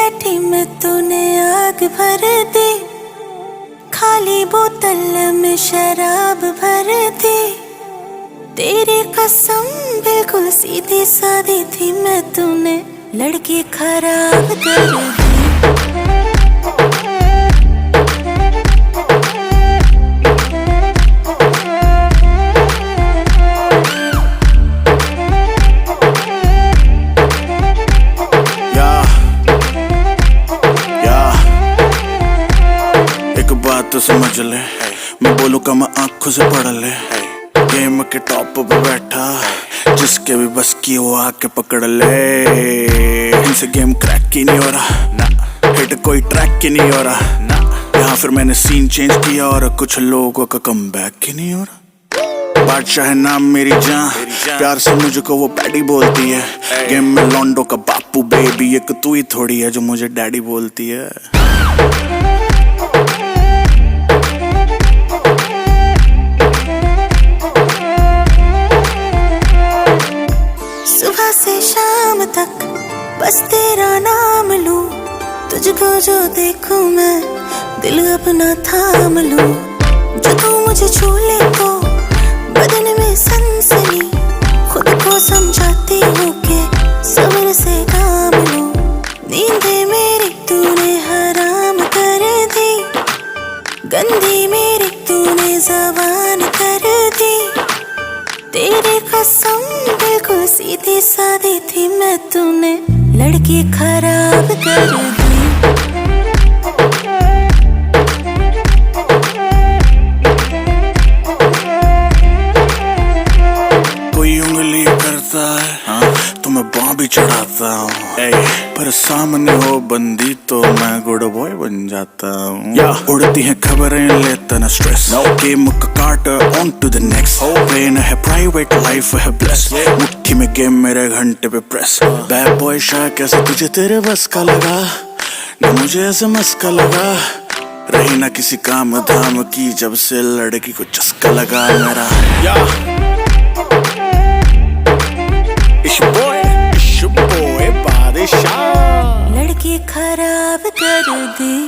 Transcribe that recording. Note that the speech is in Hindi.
बैठी मैं तूने आग भर दी, खाली बोतल में शराब भर दी। तेरी कसम बिल्कुल सीधी सादी थी मैं, तूने लड़की खराब कर दी। तो समझ ले, मैं बोलूं का मैं आंखों से पढ़ ले। गेम के टॉप पे बैठा, जिसके भी बस की वो आके पकड़ ले। इनसे गेम क्रैक ही नहीं हो रहा ना, हिट कोई ट्रैक ही नहीं हो रहा ना। यहाँ फिर मैंने सीन चेंज किया और कुछ लोगों का कमबैक ही नहीं हो रहा। बादशाह है नाम मेरी जान, प्यार से मुझको वो पैडी बोलती है। गेम में लॉन्डो का बापू बेबी, एक तू ही थोड़ी है जो मुझे डैडी बोलती है। सुबह से शाम तक बस तेरा नाम लूं, तुझको जो देखूं मैं दिल अपना थाम लूं। जो तू मुझे छू ले तो बदन में सनसनी, खुद को समझाती हूँ कि सब्र से काम लूं। नींदे मेरी तूने हराम कर दी, गंदी मेरी तूने ज़बान कर दी। तेरी कसम बिल्कुल सीधी सादी थी मैं, तूने लड़की खराब कर दी। कोई उंगली करता है हाँ, तो मैं बाँ भी चढ़ाता हूँ। पर सामने हो बंदी तो मैं गुड बॉय बन जाता हूँ। या उड़ती हैं खबरें लेता ना स्ट्रेस, गेम का cart on to the next. Brain है प्राइवेट, लाइफ है ब्लेस, मुट्ठी में गेम मेरे घंटे पे प्रेस। बैड बॉय शाह कैसे तुझे तेरे बस का लगा, न मुझे ऐसे मस्का लगा। रही ना किसी काम धाम की जब से लड़की को चस्का लगा मेरा। लड़की खराब कर दी।